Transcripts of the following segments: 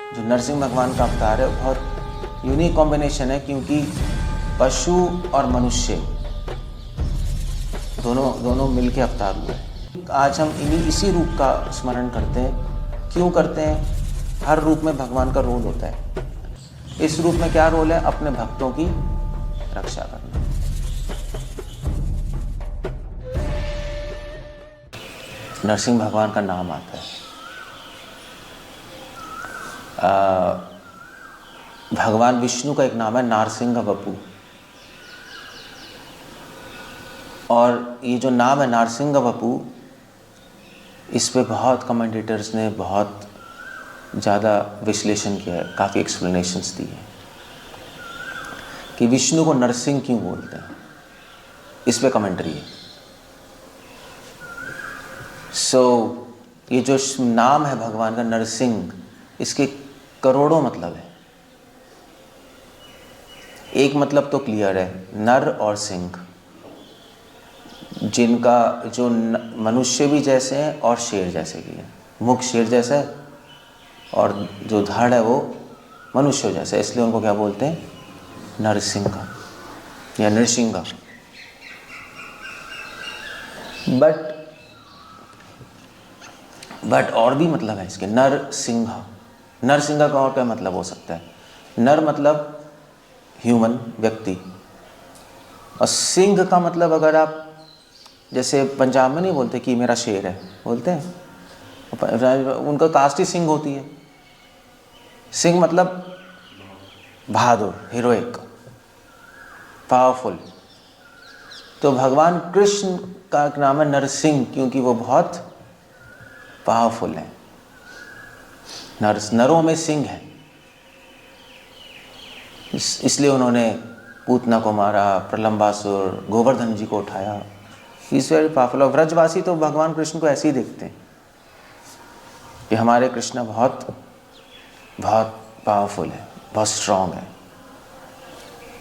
जो नरसिंह भगवान का अवतार है बहुत यूनिक कॉम्बिनेशन है, क्योंकि पशु और मनुष्य दोनों मिलके अवतार हुए हैं। आज हम इसी रूप का स्मरण करते हैं। क्यों करते हैं? हर रूप में भगवान का रोल होता है। इस रूप में क्या रोल है? अपने भक्तों की रक्षा करना। नरसिंह भगवान का नाम आता है। भगवान विष्णु का एक नाम है नारसिंह वपु, और ये जो नाम है नारसिंह वपु, इस पे बहुत कमेंटेटर्स ने बहुत ज़्यादा विश्लेषण किया है, काफ़ी एक्सप्लेनेशंस दी हैं कि विष्णु को नरसिंह क्यों बोलते हैं। इस पे कमेंट्री है। ये जो नाम है भगवान का नरसिंह, इसके करोड़ों मतलब है। एक मतलब तो क्लियर है, नर और सिंह, जिनका जो मनुष्य भी जैसे हैं और शेर जैसे भी हैं। मुख शेर जैसा है और जो धड़ है वो मनुष्य जैसा है, इसलिए उनको क्या बोलते हैं? नरसिंह या नृसिंह। बट और भी मतलब है इसके। नरसिंह का और क्या मतलब हो सकता है? नर मतलब ह्यूमन, व्यक्ति, और सिंह का मतलब, अगर आप जैसे पंजाब में नहीं बोलते कि मेरा शेर है, बोलते हैं, उनका कास्ट ही सिंह होती है। सिंह मतलब बहादुर, हीरोइक, पावरफुल। तो भगवान कृष्ण का नाम है नरसिंह, क्योंकि वो बहुत पावरफुल है। नरों में सिंह है, इसलिए उन्होंने पूतना को मारा, प्रलंबासुर, गोवर्धन जी को उठाया। इस वेरी पावरफुल। और व्रजवासी तो भगवान कृष्ण को ऐसे ही देखते हैं कि हमारे कृष्ण बहुत बहुत पावरफुल है, बहुत स्ट्रांग है,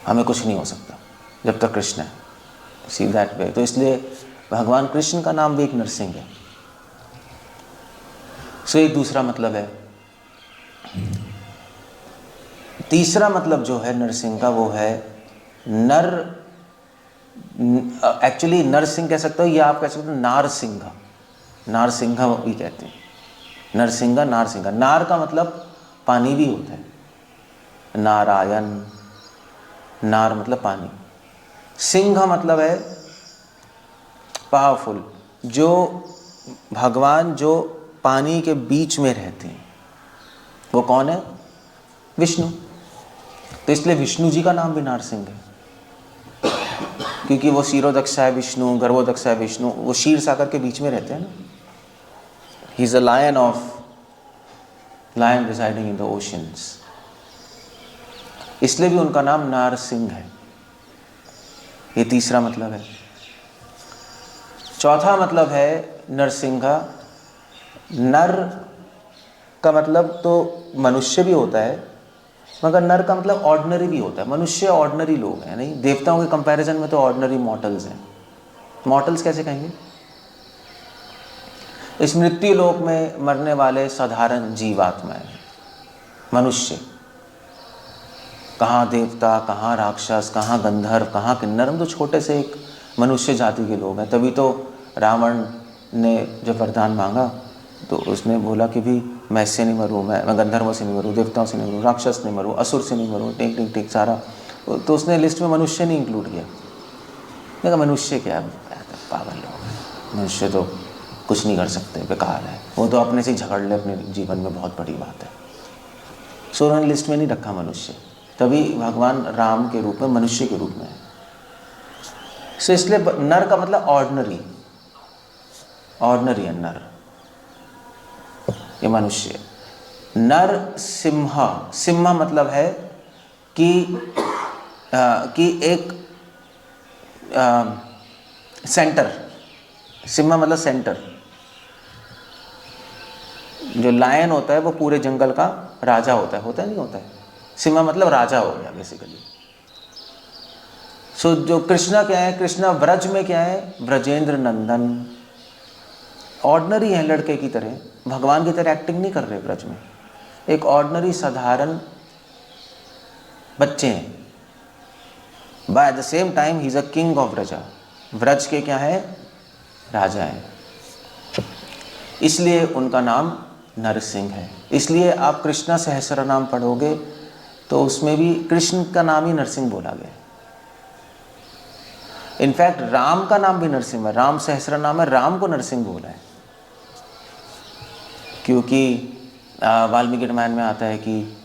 हमें कुछ नहीं हो सकता जब तक कृष्ण है। See that way. तो इसलिए भगवान कृष्ण का नाम भी एक नरसिंह है। एक दूसरा मतलब है। तीसरा मतलब जो है नरसिंह का, वो है नर। एक्चुअली नरसिंह कह सकते हो, या आप कह सकते हो नारसिंह। नारसिंह भी कहते हैं। नरसिंह, नारसिंह। नार का मतलब पानी भी होता है, नारायण। नार मतलब पानी। सिंह मतलब है पावरफुल। जो भगवान जो पानी के बीच में रहते हैं, वो कौन है? विष्णु। तो इसलिए विष्णु जी का नाम भी नारसिंह है, क्योंकि वो क्षीरोदक्ष है विष्णु, गर्भोदक्ष है विष्णु। वो क्षीर सागर के बीच में रहते हैं ना। He is a lion residing in the oceans, इसलिए भी उनका नाम नारसिंह है। ये तीसरा मतलब है। चौथा मतलब है नरसिंह। नर का मतलब तो मनुष्य भी होता है, मगर नर का मतलब ऑर्डिनरी भी होता है। मनुष्य ऑर्डिनरी लोग हैं, नहीं? देवताओं के कंपैरिजन में तो ऑर्डिनरी मॉर्टल्स हैं। मॉर्टल्स कैसे कहेंगे? इस मृत्यु लोक में मरने वाले साधारण जीवात्माएं, मनुष्य। कहाँ देवता, कहाँ राक्षस, कहाँ गंधर्व, कहाँ किन्नर। हम तो छोटे से एक मनुष्य जाति के लोग हैं। तभी तो रावण ने जब वरदान मांगा तो उसने बोला कि भी मैं इससे नहीं मरूँ, मैं गंधर्वों से नहीं मरूँ, देवताओं से नहीं मरूँ, राक्षस नहीं मरूँ, असुर से नहीं मरूँ, टिक टिक टिक सारा। तो उसने लिस्ट में मनुष्य नहीं इंक्लूड किया। देखा मनुष्य क्या है? पागल लोग हैं। मनुष्य तो कुछ नहीं कर सकते, बेकार है। वो तो अपने से ही झगड़ ले अपने जीवन में, बहुत बड़ी बात है। सो उन्होंने लिस्ट में नहीं रखा मनुष्य। तभी भगवान राम के रूप में मनुष्य के रूप में है। सो इसलिए नर का मतलब ऑर्डिनरी है, नर, ये मनुष्य। नर सिंह मतलब है कि एक सेंटर। सिंह मतलब सेंटर। जो लायन होता है वो पूरे जंगल का राजा होता है नहीं होता है? सिंह मतलब राजा हो गया बेसिकली। जो कृष्णा क्या है? कृष्णा व्रज में क्या है? व्रजेंद्र नंदन। ऑर्डिनरी है, लड़के की तरह, भगवान की तरह एक्टिंग नहीं कर रहे ब्रज में। एक ऑर्डिनरी साधारण बच्चे हैं, बाय द सेम टाइम ही is a king of Vraja, Vraj के क्या है, राजा है, इसलिए उनका नाम नरसिंह है। इसलिए आप कृष्णा सहस्र नाम पढ़ोगे तो उसमें भी कृष्ण का नाम ही नरसिंह बोला गया। इनफैक्ट राम का नाम भी नरसिंह है, राम सहस्र नाम है, राम को नरसिंह बोला है, क्योंकि वाल्मीकि रामायण में आता है कि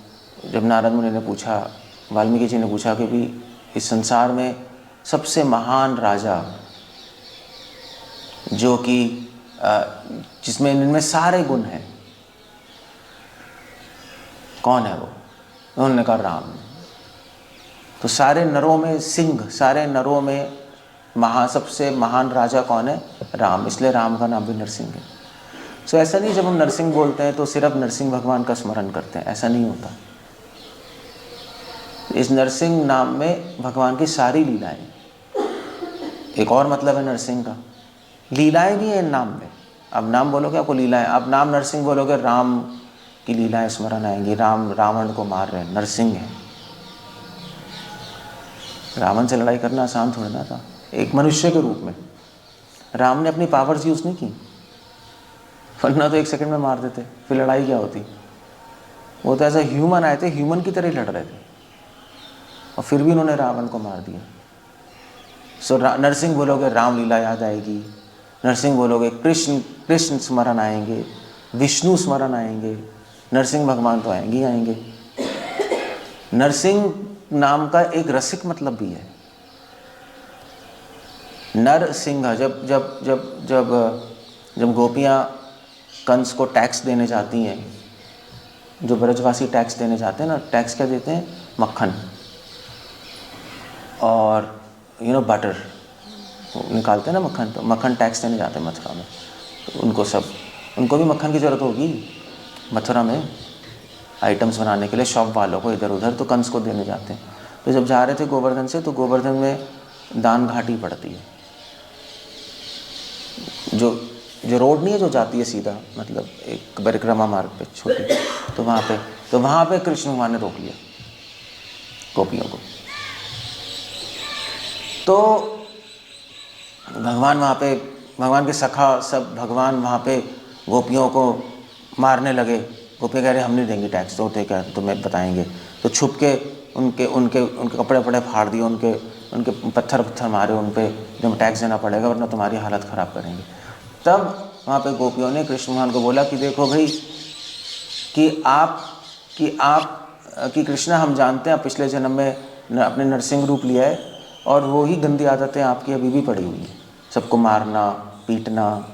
जब नारद मुनि ने पूछा, वाल्मीकि जी ने पूछा कि भी इस संसार में सबसे महान राजा जो कि जिसमें इनमें सारे गुण हैं, कौन है वो? उन्होंने कहा राम। तो सारे नरों में सिंह, सारे नरों में सबसे महान राजा कौन है? राम, इसलिए राम का नाम भी नरसिंह है। सो ऐसा नहीं जब हम नरसिंह बोलते हैं तो सिर्फ नरसिंह भगवान का स्मरण करते हैं, ऐसा नहीं होता। इस नरसिंह नाम में भगवान की सारी लीलाएं, एक और मतलब है नरसिंह का, लीलाएं भी हैं नाम में। अब नाम बोलोगे आपको लीलाएं, अब नाम नरसिंह बोलोगे राम की लीलाएं स्मरण आएंगी, राम रावण को मार रहे हैं, नरसिंह है। रावण से लड़ाई करना आसान थोड़ा ना था, एक मनुष्य के रूप में। राम ने अपनी पावर्स यूज नहीं की, वरना तो 1 सेकंड में मार देते, फिर लड़ाई क्या होती। वो तो ऐसा ह्यूमन आए थे, ह्यूमन की तरह लड़ रहे थे, और फिर भी उन्होंने रावण को मार दिया। सो नरसिंह बोलोगे रामलीला याद आएगी, नरसिंह बोलोगे कृष्ण स्मरण आएंगे, विष्णु स्मरण आएंगे, नरसिंह भगवान तो आएंगे ही आएंगे। नरसिंह नाम का एक रसिक मतलब भी है, नर सिंह। जब जब जब जब जब गोपियाँ कंस को टैक्स देने जाती हैं, जो ब्रजवासी टैक्स देने जाते हैं ना, टैक्स क्या देते हैं? मक्खन और बटर निकालते हैं ना, मक्खन। तो मक्खन टैक्स देने जाते हैं मथुरा में, तो उनको भी मक्खन की ज़रूरत होगी मथुरा में आइटम्स बनाने के लिए, शॉप वालों को इधर उधर, तो कंस को देने जाते हैं। तो जब जा रहे थे गोवर्धन से, तो गोवर्धन में दान घाटी पड़ती है, जो रोड नहीं है जो जाती है सीधा, मतलब एक परिक्रमा मार्ग पे छोटी, तो वहाँ पे कृष्ण भगवान ने रोक लिया गोपियों को। तो भगवान के सखा सब भगवान वहाँ पे गोपियों को मारने लगे। गोपियाँ कह रहे हम नहीं देंगे टैक्स, तो क्या तुम्हें बताएंगे। तो छुप के उनके कपड़े वपड़े फाड़ दिए, उनके पत्थर मारे उन पे, जब टैक्स देना पड़ेगा वरना तुम्हारी हालत ख़राब करेंगे। तब वहाँ पे गोपियों ने कृष्ण भगवान को बोला कि देखो भाई, कि कृष्णा हम जानते हैं आप पिछले जन्म में अपने नरसिंह रूप लिया है, और वो ही गंदी आदतें आपकी अभी भी पड़ी हुई हैं, सबको मारना पीटना,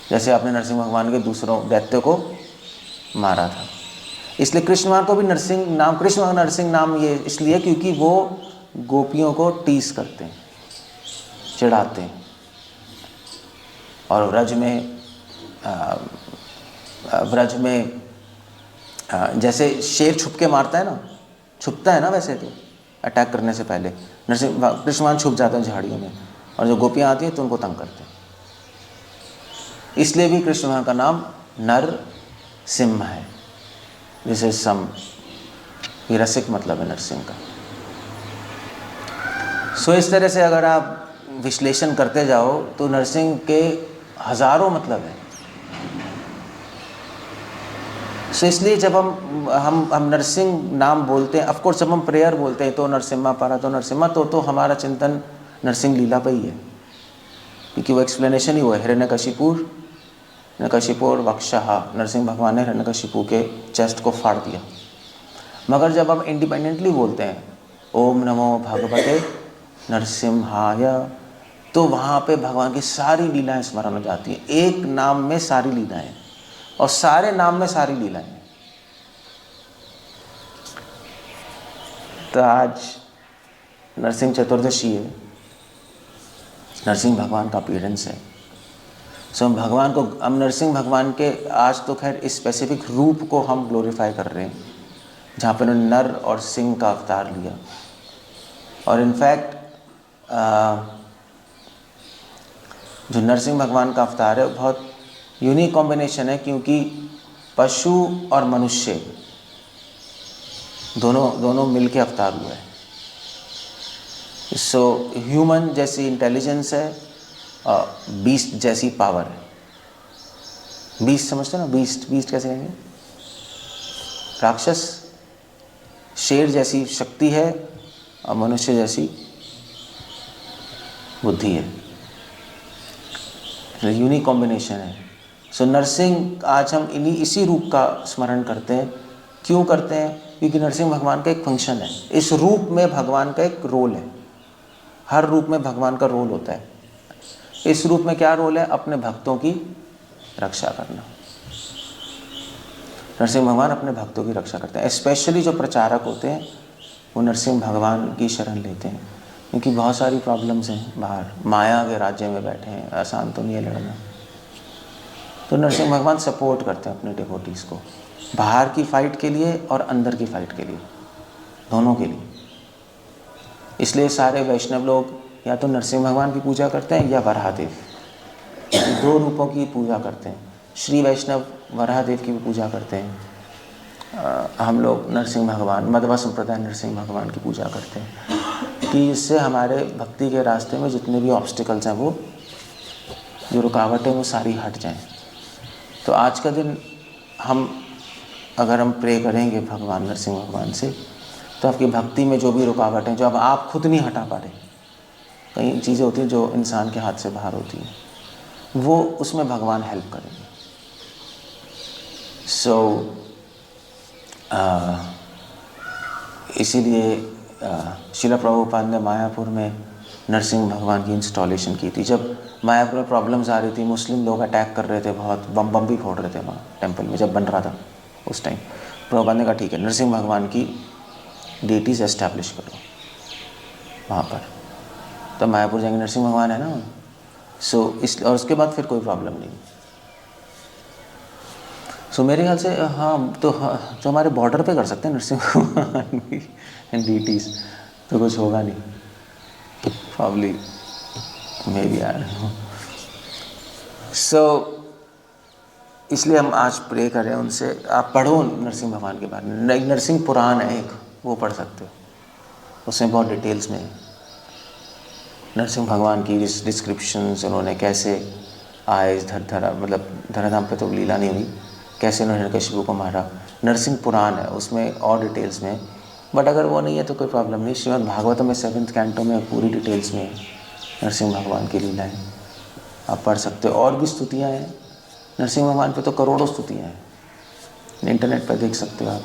जैसे आपने नरसिंह भगवान के दूसरों दैत्य को मारा था। इसलिए कृष्ण भगवान को भी कृष्ण भगवान नरसिंह नाम ये इसलिए क्योंकि वो गोपियों को टीस करते हैं, चिढ़ाते हैं। और व्रज में जैसे शेर छुप के मारता है ना, छुपता है ना वैसे तो अटैक करने से पहले, कृष्ण भगवान छुप जाते हैं झाड़ियों में, और जो गोपियाँ आती हैं तो उनको तंग करते हैं। इसलिए भी कृष्ण भगवान का नाम नर सिंह है, जिसे सम ये रसिक मतलब है नरसिंह का। सो इस तरह से अगर आप विश्लेषण करते जाओ तो नरसिंह के हजारों मतलब हैं। सो इसलिए जब हम नरसिंह नाम बोलते हैं, ऑफकोर्स जब हम प्रेयर बोलते हैं तो नरसिम्हा पारा तो नरसिम्हा, तो हमारा चिंतन नरसिंह लीला पर ही है, क्योंकि वो एक्सप्लेनेशन ही हुआ है। हिरण्यकशिपुर वक्षः, नरसिंह भगवान ने हिरण्यकशिपु के चेस्ट को फाड़ दिया। मगर जब हम इंडिपेंडेंटली बोलते हैं ओम नमो भगवते नरसिम्हाय, तो वहाँ पे भगवान की सारी लीलाएं स्मरण हो जाती हैं। एक नाम में सारी लीलाएं, और सारे नाम में सारी लीलाएं। तो आज नरसिंह चतुर्दशी है, नरसिंह भगवान का अपीयरेंस है। सो हम नरसिंह भगवान के आज तो खैर इस स्पेसिफिक रूप को हम ग्लोरीफाई कर रहे हैं, जहाँ पर उन्होंने नर और सिंह का अवतार लिया। और इनफैक्ट जो नरसिंह भगवान का अवतार है बहुत यूनिक कॉम्बिनेशन है, क्योंकि पशु और मनुष्य दोनों मिलके अवतार हुआ है। सो ह्यूमन जैसी इंटेलिजेंस है और बीस्ट जैसी पावर है। बीस्ट समझते हो ना, बीस्ट कैसे कहेंगे? राक्षस। शेर जैसी शक्ति है और मनुष्य जैसी बुद्धि है। यूनिक कॉम्बिनेशन है। सो नरसिंह आज हम इसी रूप का स्मरण करते हैं। क्यों करते हैं? क्योंकि नरसिंह भगवान का एक फंक्शन है। इस रूप में भगवान का एक रोल है। हर रूप में भगवान का रोल होता है। इस रूप में क्या रोल है? अपने भक्तों की रक्षा करना। नरसिंह भगवान अपने भक्तों की रक्षा करते हैं। स्पेशली जो प्रचारक होते हैं वो नरसिंह भगवान की शरण लेते हैं, क्योंकि बहुत सारी प्रॉब्लम्स हैं बाहर। माया के राज्य में बैठे हैं, आसान तो नहीं है लड़ना। तो नरसिंह भगवान सपोर्ट करते हैं अपने डिवोटीज़ को, बाहर की फाइट के लिए और अंदर की फाइट के लिए, दोनों के लिए। इसलिए सारे वैष्णव लोग या तो नरसिंह भगवान की पूजा करते हैं या वराहदेव, दो रूपों की पूजा करते हैं। श्री वैष्णव वराहदेव की भी पूजा करते हैं। हम लोग नरसिंह भगवान, मध्वा संप्रदाय नरसिंह भगवान की पूजा करते हैं, कि इससे हमारे भक्ति के रास्ते में जितने भी ऑब्स्टिकल्स हैं, वो जो रुकावटें वो सारी हट जाएं। तो आज का दिन अगर हम प्रे करेंगे भगवान नरसिंह भगवान से, तो आपकी भक्ति में जो भी रुकावटें, जो अब आप खुद नहीं हटा पा रहे, कई चीज़ें होती हैं जो इंसान के हाथ से बाहर होती हैं, वो उसमें भगवान हेल्प करेंगे। इसीलिए शिला प्रभुपाद ने मायापुर में नरसिंह भगवान की इंस्टॉलेशन की थी। जब मायापुर में प्रॉब्लम्स आ रही थी, मुस्लिम लोग अटैक कर रहे थे, बहुत बम भी फोड़ रहे थे वहाँ टेम्पल में, जब बन रहा था उस टाइम, प्रभुपाद ने कहा ठीक है, नरसिंह भगवान की डेटीज़ एस्टैब्लिश करो वहाँ पर। तो मायापुर जाएंगे, नरसिंह भगवान है ना। और उसके बाद फिर कोई प्रॉब्लम नहीं। मेरे ख्याल से तो हमारे बॉर्डर पे कर सकते हैं नरसिंह भगवान की डीटीज़, तो कुछ होगा नहीं प्रॉब्ली, मे बी आ रहे हो। इसलिए हम आज प्रे करें उनसे। आप पढ़ो नरसिंह भगवान के बारे में, नरसिंह पुराण है एक, वो पढ़ सकते हो, उसमें बहुत डिटेल्स में नरसिंह भगवान की डिस्क्रिप्शंस, उन्होंने कैसे आए इस धराधाम पे तो लीला नहीं हुई, कैसे उन्होंने हिरण्यकशिपु को मारा। नरसिंह पुराण है, उसमें और डिटेल्स में। बट अगर वो नहीं है तो कोई प्रॉब्लम नहीं। श्रीमद् भागवत में 7th कैंटो में पूरी डिटेल्स में नरसिंह भगवान की लीलाएँ आप पढ़ सकते हो। और भी स्तुतियाँ हैं नरसिंह भगवान पे, तो करोड़ों स्तुतियाँ हैं, इंटरनेट पर देख सकते हो आप।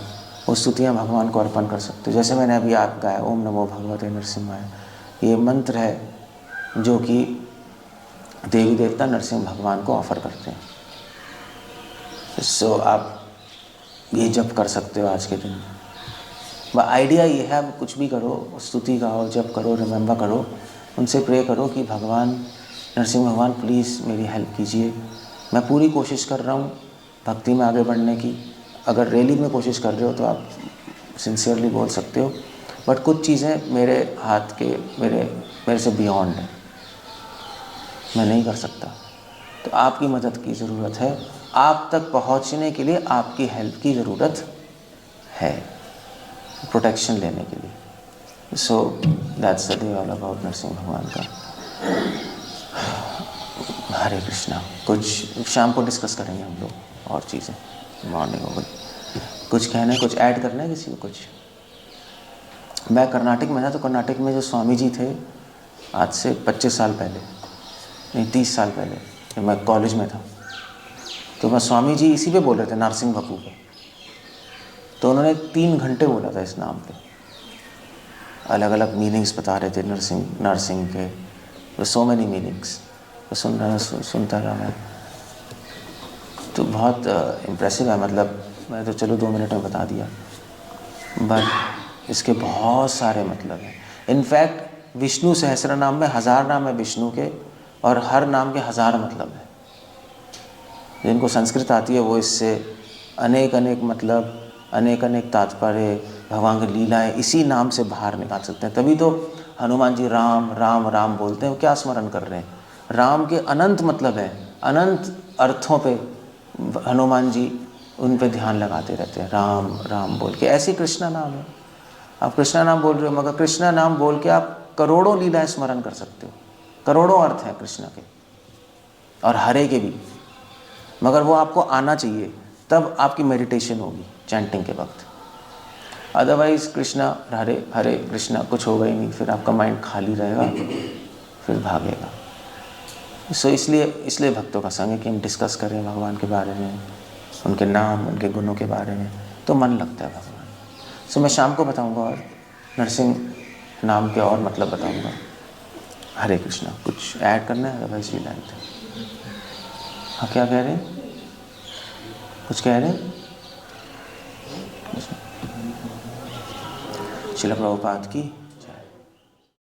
वो स्तुतियाँ भगवान को अर्पण कर सकते हो। जैसे मैंने अभी आप गाया, ओम नमो भगवते नरसिम्हाय, ये मंत्र है जो कि देवी देवता नरसिंह भगवान को ऑफर करते हैं। आप ये जप कर सकते हो आज के दिन। आइडिया ये है, आप कुछ भी करो, स्तुति गाओ, जप करो, रिमेंबर करो, उनसे प्रे करो कि भगवान नरसिंह भगवान प्लीज़ मेरी हेल्प कीजिए। मैं पूरी कोशिश कर रहा हूँ भक्ति में आगे बढ़ने की। अगर रियली में कोशिश कर रहे हो तो आप सिंसियरली बोल सकते हो, बट कुछ चीज़ें मेरे हाथ के, मेरे से बियॉन्ड है, मैं नहीं कर सकता। तो आपकी मदद की ज़रूरत है, आप तक पहुंचने के लिए आपकी हेल्प की ज़रूरत है, प्रोटेक्शन लेने के लिए। So that's the day all about Narasimha भगवान का। हरे कृष्णा। कुछ शाम को डिस्कस करेंगे हम लोग और चीज़ें, मॉर्निंग हो गई। कुछ कहना है, कुछ ऐड करना है किसी को? कुछ। मैं कर्नाटक में था, तो कर्नाटक में जो स्वामी जी थे, आज से 25 साल पहले, नहीं 30 साल पहले, जब मैं कॉलेज में था, तो मैं स्वामी जी इसी पे बोल रहे थे, नरसिंह बपू पे। तो उन्होंने 3 घंटे बोला था इस नाम पे, अलग अलग मीनिंग्स बता रहे थे नरसिंह के, तो सो मैनी मीनिंग्स। तो सुनता रहा मैं, तो बहुत इम्प्रेसिव है। मैं तो चलो 2 मिनट में बता दिया, बट इसके बहुत सारे मतलब हैं। इनफैक्ट विष्णु सहस्त्र नाम में 1000 नाम है विष्णु के, और हर नाम के 1000 मतलब है। जिनको संस्कृत आती है वो इससे अनेक मतलब, अनेक तात्पर्य, भगवान की लीलाएं इसी नाम से बाहर निकाल सकते हैं। तभी तो हनुमान जी राम राम राम बोलते हैं। वो क्या स्मरण कर रहे हैं? राम के अनंत मतलब है, अनंत अर्थों पे हनुमान जी उन पे ध्यान लगाते रहते हैं, राम राम बोल के। ऐसे कृष्णा नाम है, आप कृष्णा नाम बोल रहे हो, मगर कृष्णा नाम बोल के आप करोड़ों लीलाएं स्मरण कर सकते हो, करोड़ों अर्थ हैं कृष्ण के और हरे के भी, मगर वो आपको आना चाहिए, तब आपकी मेडिटेशन होगी चैंटिंग के वक्त। अदरवाइज कृष्णा हरे हरे कृष्णा कुछ होगा ही नहीं, फिर आपका माइंड खाली रहेगा, फिर भागेगा। सो इसलिए भक्तों का संग है कि हम डिस्कस करें भगवान के बारे में, उनके नाम, उनके गुणों के बारे में, तो मन लगता है भगवान। सो मैं शाम को बताऊंगा और नरसिंह नाम के और मतलब बताऊंगा। हरे कृष्णा। कुछ ऐड करना है? Otherwise we like. हाँ, क्या कह रहे हैं? कुछ कह रहे हैं? श्रील प्रभुपाद की